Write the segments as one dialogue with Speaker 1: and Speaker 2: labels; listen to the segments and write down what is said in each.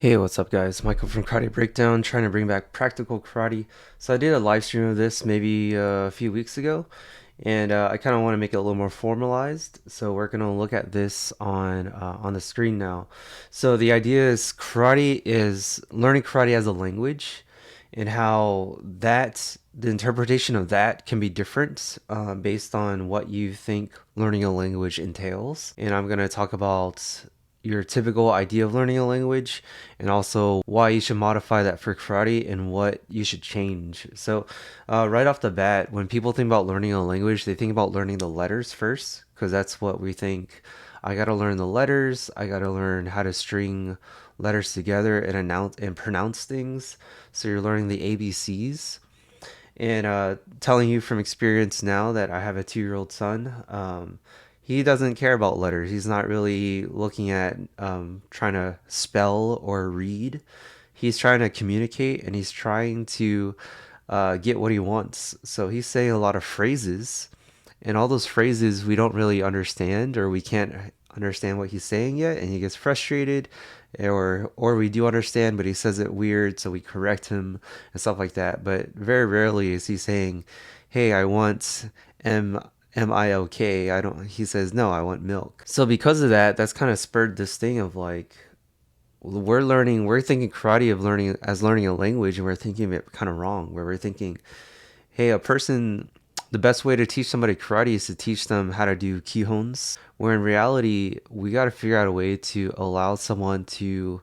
Speaker 1: Hey, what's up, guys? Michael from Karate Breakdown, trying to bring back practical karate. So I did a live stream of this maybe a few weeks ago, and I kind of want to make it a little more formalized. So we're gonna look at this on the screen now. So the idea is karate is learning karate as a language, and how the interpretation of that can be different based on what you think learning a language entails. And I'm gonna talk about your typical idea of learning a language and also why you should modify that for karate and what you should change. So, right off the bat, when people think about learning a language, they think about learning the letters first because that's what we think. I got to learn the letters, I got to learn how to string letters together and announce and pronounce things. So, you're learning the ABCs. And telling you from experience now that I have a 2-year-old son, he doesn't care about letters. He's not really looking at trying to spell or read. He's trying to communicate and he's trying to get what he wants. So he's saying a lot of phrases, and all those phrases we don't really understand or we can't understand what he's saying yet, and he gets frustrated, or we do understand but he says it weird, so we correct him and stuff like that. But very rarely is he saying, "Hey, I want milk." I don't. He says, "No, I want milk." So because of that, that's kind of spurred this thing of like we're thinking karate of learning a language, and we're thinking of it kind of wrong, where we're thinking, hey, the best way to teach somebody karate is to teach them how to do kihons, where in reality, we got to figure out a way to allow someone to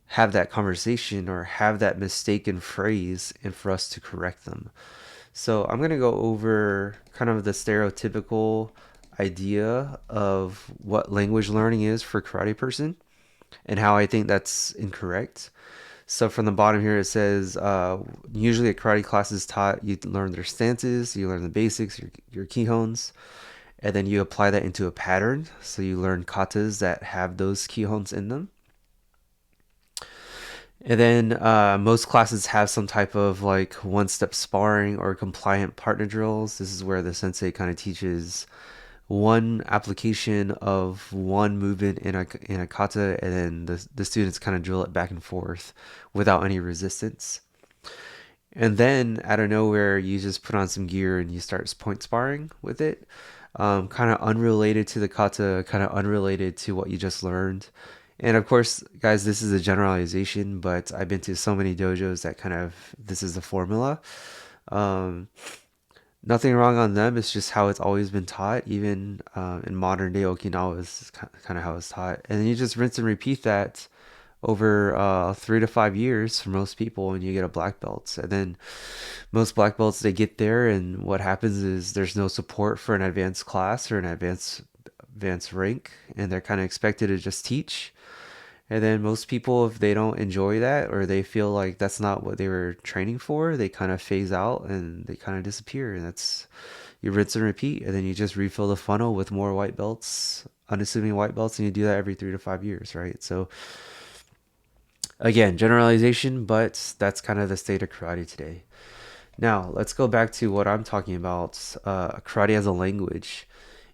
Speaker 1: have that conversation or have that mistaken phrase and for us to correct them. So I'm going to go over kind of the stereotypical idea of what language learning is for a karate person and how I think that's incorrect. So from the bottom here, it says usually a karate class is taught. You learn their stances, you learn the basics, your kihons, and then you apply that into a pattern. So you learn katas that have those kihons in them. And then most classes have some type of like one-step sparring or compliant partner drills. This is where the sensei kind of teaches one application of one movement in a kata, and then the students kind of drill it back and forth without any resistance. And then out of nowhere, you just put on some gear and you start point sparring with it. Kind of unrelated to the kata, kind of unrelated to what you just learned. And of course, guys, this is a generalization, but I've been to so many dojos that kind of this is the formula. Um, Nothing wrong on them. It's just how it's always been taught, even in modern day Okinawa is kind of how it's taught. And then you just rinse and repeat that over 3 to 5 years for most people, and you get a black belt. And then most black belts, they get there, and what happens is there's no support for an advanced class or an advanced rank, and they're kind of expected to just teach. And then most people, if they don't enjoy that or they feel like that's not what they were training for, they kind of phase out and they kind of disappear. And that's you rinse and repeat, and then you just refill the funnel with more white belts, unassuming white belts, and you do that every 3 to 5 years, right? So again, generalization, but that's kind of the state of karate today. Now, let's go back to what I'm talking about, karate as a language.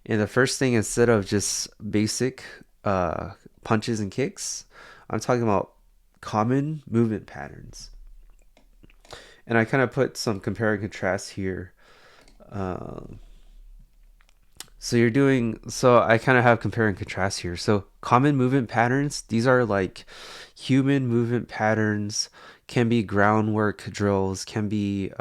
Speaker 1: And the first thing, instead of just basic uh, punches and kicks, I'm talking about common movement patterns. And I kind of put some compare and contrast here. Um, so I kind of have compare and contrast here. So common movement patterns, these are like human movement patterns, can be groundwork drills, can be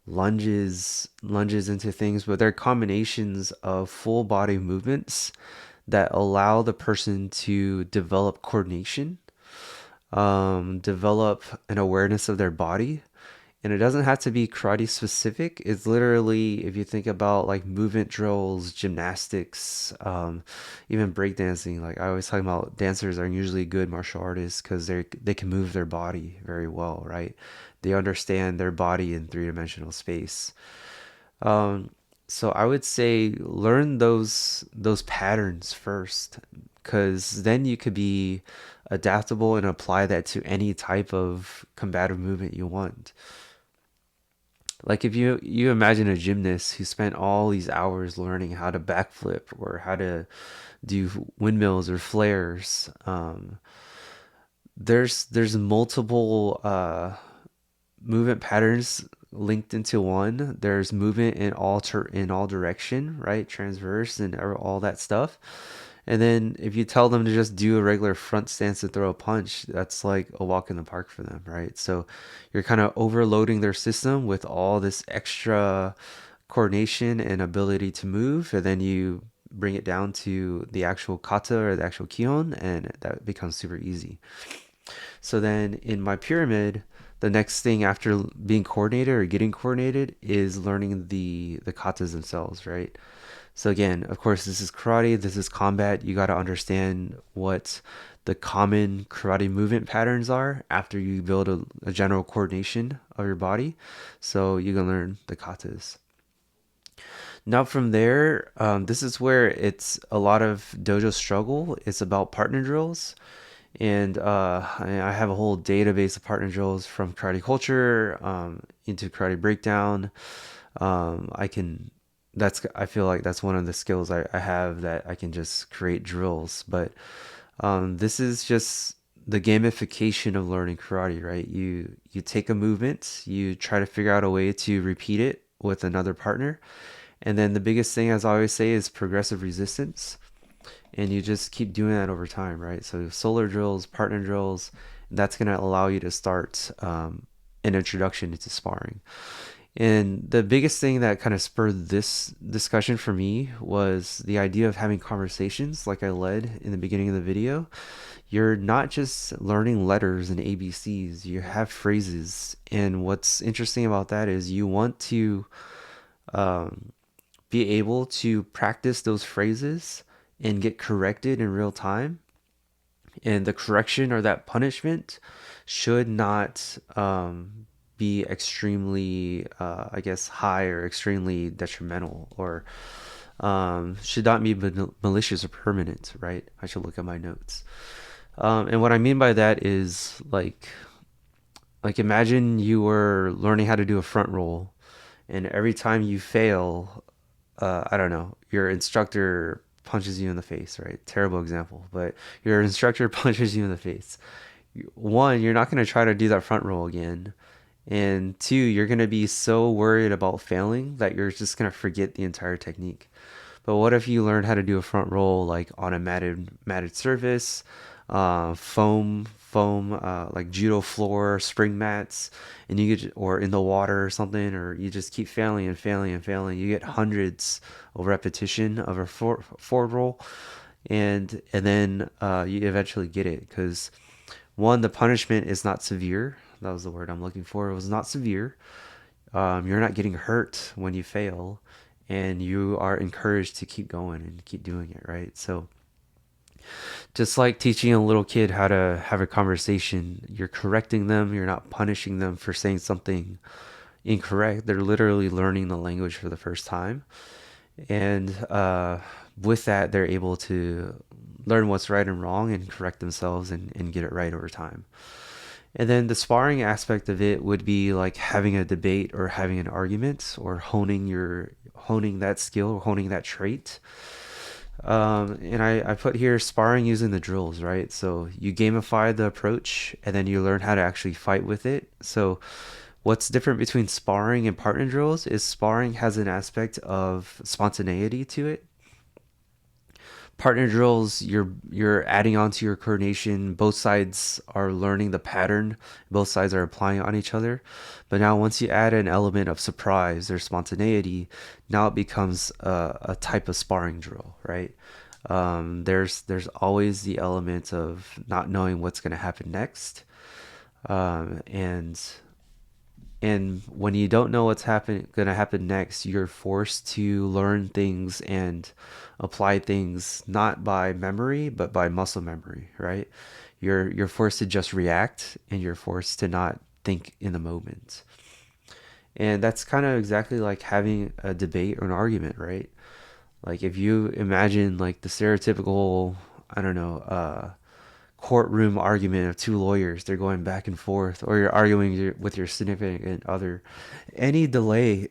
Speaker 1: lunges into things, but they're combinations of full body movements that allow the person to develop coordination, develop an awareness of their body. And it doesn't have to be karate specific. It's literally, if you think about like movement drills, gymnastics, even breakdancing. Like I always talk about, dancers are usually good martial artists because they can move their body very well, right? They understand their body in 3 dimensional space. Um, so I would say learn those patterns first, because then you could be adaptable and apply that to any type of combative movement you want. Like if you imagine a gymnast who spent all these hours learning how to backflip or how to do windmills or flares, there's multiple movement patterns linked into one. There's movement in all direction, right? Transverse and all that stuff. And then if you tell them to just do a regular front stance and throw a punch, that's like a walk in the park for them, right? So you're kind of overloading their system with all this extra coordination and ability to move, and then you bring it down to the actual kata or the actual kihon, and that becomes super easy. So then in my pyramid, the next thing after being coordinated or getting coordinated is learning the katas themselves, right? So again, of course, this is karate, this is combat. You got to understand what the common karate movement patterns are after you build a general coordination of your body. So you can learn the katas. Now from there, this is where it's a lot of dojo struggle. It's about partner drills. And I have a whole database of partner drills from karate culture into karate breakdown. I can, I feel like that's one of the skills I have that I can just create drills. But this is just the gamification of learning karate, right? You take a movement, you try to figure out a way to repeat it with another partner. And then the biggest thing, as I always say, is progressive resistance, and you just keep doing that over time, right? So solar drills, partner drills, that's going to allow you to start an introduction into sparring. And the biggest thing that kind of spurred this discussion for me was the idea of having conversations like I led in the beginning of the video. You're not just learning letters and ABCs, you have phrases. And what's interesting about that is you want to um, be able to practice those phrases and get corrected in real time. And the correction or that punishment should not be extremely, I guess, high or extremely detrimental, or should not be malicious or permanent, right? I should look at my notes. And what I mean by that is like imagine you were learning how to do a front roll, and every time you fail, I don't know, your instructor punches you in the face, right? Terrible example, but your instructor punches you in the face. One, you're not going to try to do that front roll again. And two, you're going to be so worried about failing that you're just going to forget the entire technique. But what if you learned how to do a front roll like on a matted surface, foam like judo floor, spring mats, and you get, or in the water or something, or you just keep failing and failing and failing. You get hundreds of repetition of a forward roll, and then you eventually get it because one, the punishment is not severe. That was the word I'm looking for. It was not severe. You're not getting hurt when you fail, and you are encouraged to keep going and keep doing it, right? So, just like teaching a little kid how to have a conversation, you're correcting them, you're not punishing them for saying something incorrect. They're literally learning the language for the first time. And with that, they're able to learn what's right and wrong and correct themselves and get it right over time. And then the sparring aspect of it would be like having a debate or having an argument or honing that skill or honing that trait. And I put here sparring using the drills, right? So you gamify the approach and then you learn how to actually fight with it. So what's different between sparring and partner drills is sparring has an aspect of spontaneity to it. Partner drills, you're adding on to your coordination. Both sides are learning the pattern. Both sides are applying on each other. But now once you add an element of surprise or spontaneity, now it becomes a type of sparring drill, right? There's always the element of not knowing what's going to happen next, um, and and when you don't know what's going to happen next, you're forced to learn things and apply things not by memory but by muscle memory, right? You're forced to just react, and you're forced to not think in the moment. And that's kind of exactly like having a debate or an argument, right? Like if you imagine like the stereotypical, I don't know, courtroom argument of two lawyers, they're going back and forth, or you're arguing with your significant other, any delay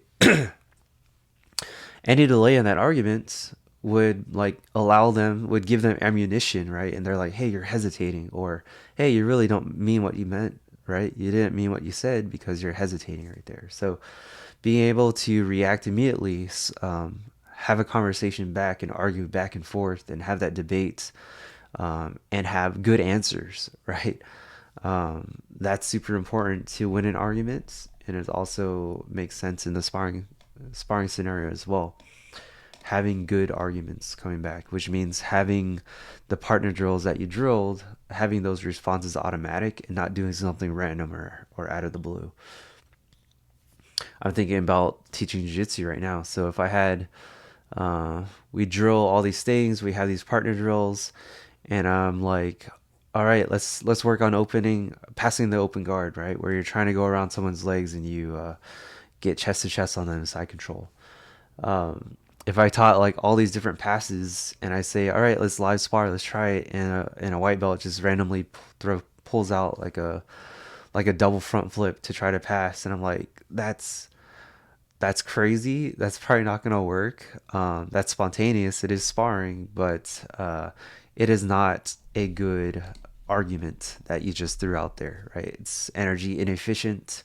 Speaker 1: any delay in that argument would like allow them, would give them ammunition, right? And they're like, hey, you're hesitating, or hey, you really don't mean what you meant, right? You didn't mean what you said because you're hesitating right there. So being able to react immediately, have a conversation back and argue back and forth and have that debate, and have good answers, right? That's super important to win in arguments, and it also makes sense in the sparring scenario as well. Having good arguments coming back, which means having the partner drills that you drilled, having those responses automatic and not doing something random or out of the blue. I'm thinking about teaching jiu-jitsu right now. So if I had, we drill all these things, we have these partner drills, and I'm like, all right, let's work on opening, passing the open guard, right, where you're trying to go around someone's legs and you get chest to chest on them, side control. If I taught like all these different passes and I say, all right, let's live spar, let's try it, and a white belt just randomly pulls out like a double front flip to try to pass, and I'm like, that's crazy. That's probably not gonna work. That's spontaneous. It is sparring, but it is not a good argument that you just threw out there, right? It's energy inefficient.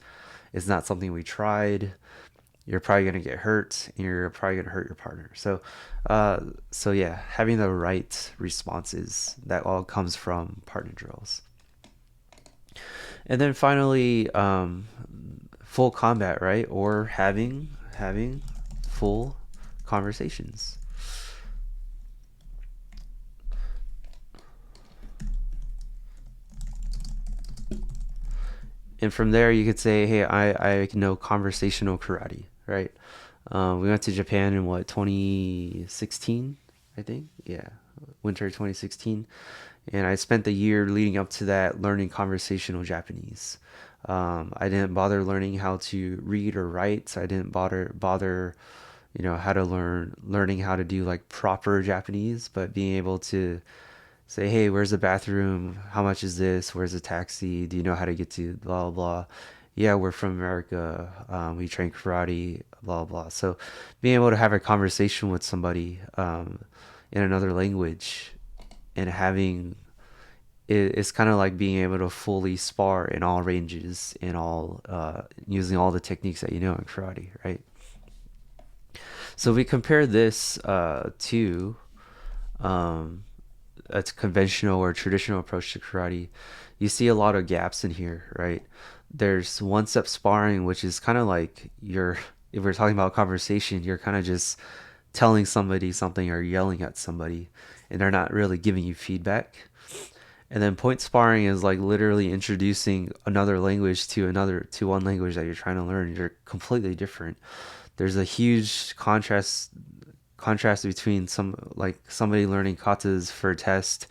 Speaker 1: It's not something we tried. You're probably gonna get hurt, and you're probably gonna hurt your partner. Uh, so yeah, having the right responses, that all comes from partner drills. And then finally, full combat, right? Or having full conversations. And from there, you could say, hey, I know conversational karate, right? We went to Japan in what, 2016, I think? Yeah, winter 2016. And I spent the year leading up to that learning conversational Japanese. I didn't bother learning how to read or write. So I didn't bother, how to learning how to do like proper Japanese, but being able to say, hey, where's the bathroom? How much is this? Where's the taxi? Do you know how to get to blah, blah, blah? Yeah, we're from America. We train karate, blah, blah. So being able to have a conversation with somebody, in another language, and having it's kind of like being able to fully spar in all ranges, in all using all the techniques that you know in karate, right? So we compare this to um, a conventional or traditional approach to karate. You see a lot of gaps in here, right? There's one step sparring, which is kind of like if we're talking about conversation, you're kind of just telling somebody something or yelling at somebody, and they're not really giving you feedback. And then point sparring is like literally introducing another language to one language that you're trying to learn. You're completely different. There's a huge contrast between somebody learning katas for a test,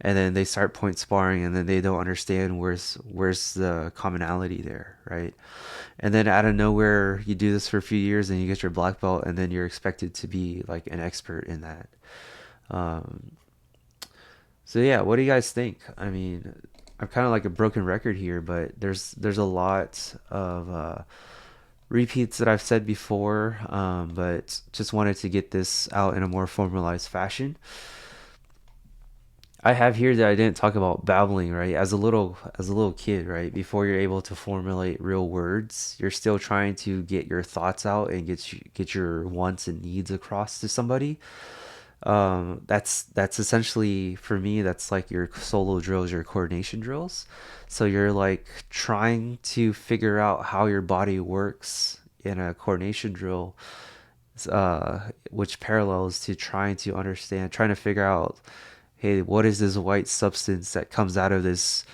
Speaker 1: and then they start point sparring, and then they don't understand where's the commonality there, right? And then out of nowhere, you do this for a few years and you get your black belt, and then you're expected to be like an expert in that. um, so yeah, what do you guys think? I mean, I'm kind of like a broken record here, but there's a lot of repeats that I've said before, but just wanted to get this out in a more formalized fashion. I have here that I didn't talk about babbling, right? As a little kid, right? Before you're able to formulate real words, you're still trying to get your thoughts out and get your wants and needs across to somebody. That's essentially, for me, that's like your solo drills, your coordination drills. So you're like trying to figure out how your body works in a coordination drill, which parallels to trying to figure out, hey, what is this white substance that comes out of this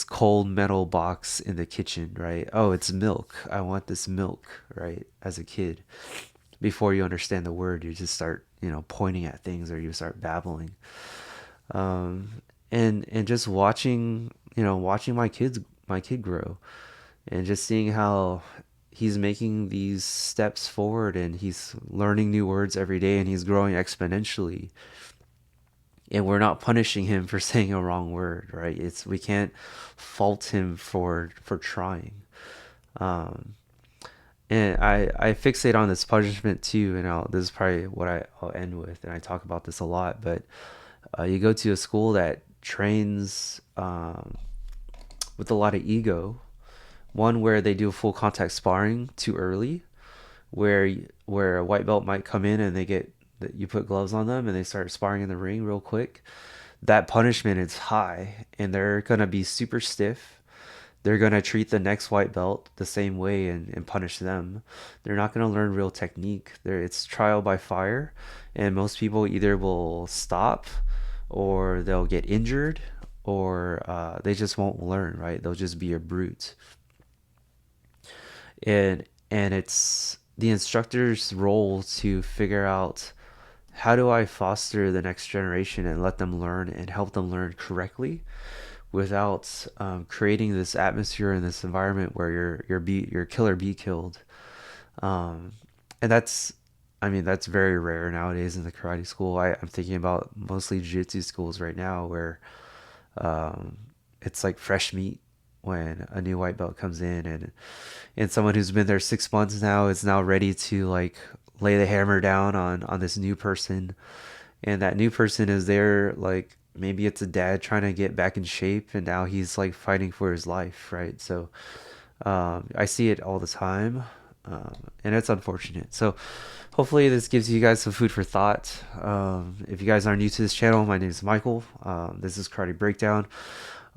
Speaker 1: cold metal box in the kitchen, right? Oh, it's milk. I want this milk, right? As a kid, before you understand the word, you just start, pointing at things, or you start babbling. And just watching my kid grow, and just seeing how he's making these steps forward, and he's learning new words every day, and he's growing exponentially, and we're not punishing him for saying a wrong word, right? We can't fault him for trying. um And I fixate on this punishment too, and this is probably what I'll end with, and I talk about this a lot. But you go to a school that trains with a lot of ego, one where they do full contact sparring too early, where a white belt might come in and they get you put gloves on them and they start sparring in the ring real quick. That punishment is high, and they're gonna be super stiff. They're gonna treat the next white belt the same way and punish them. They're not gonna learn real technique. It's trial by fire, and most people either will stop, or they'll get injured, or they just won't learn. Right? They'll just be a brute. And it's the instructor's role to figure out, how do I foster the next generation and let them learn and help them learn correctly without creating this atmosphere and this environment where your killer be killed. Um, and I mean, that's very rare nowadays in the karate school. I'm thinking about mostly jiu-jitsu schools right now where um, it's like fresh meat when a new white belt comes in, and someone who's been there 6 months now is now ready to like lay the hammer down on this new person, and that new person is there, like maybe it's a dad trying to get back in shape, and now he's like fighting for his life, right? So I see it all the time, and it's unfortunate. So hopefully this gives you guys some food for thought. If you guys are new to this channel, my name is Michael. This is Karate Breakdown.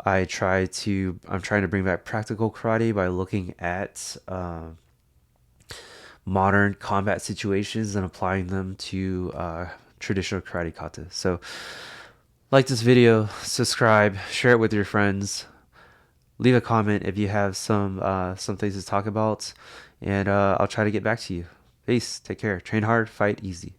Speaker 1: I'm trying to bring back practical karate by looking at modern combat situations and applying them to traditional karate kata. So, like this video, subscribe, share it with your friends, leave a comment if you have some things to talk about, and I'll try to get back to you. Peace. Take care. Train hard, fight easy.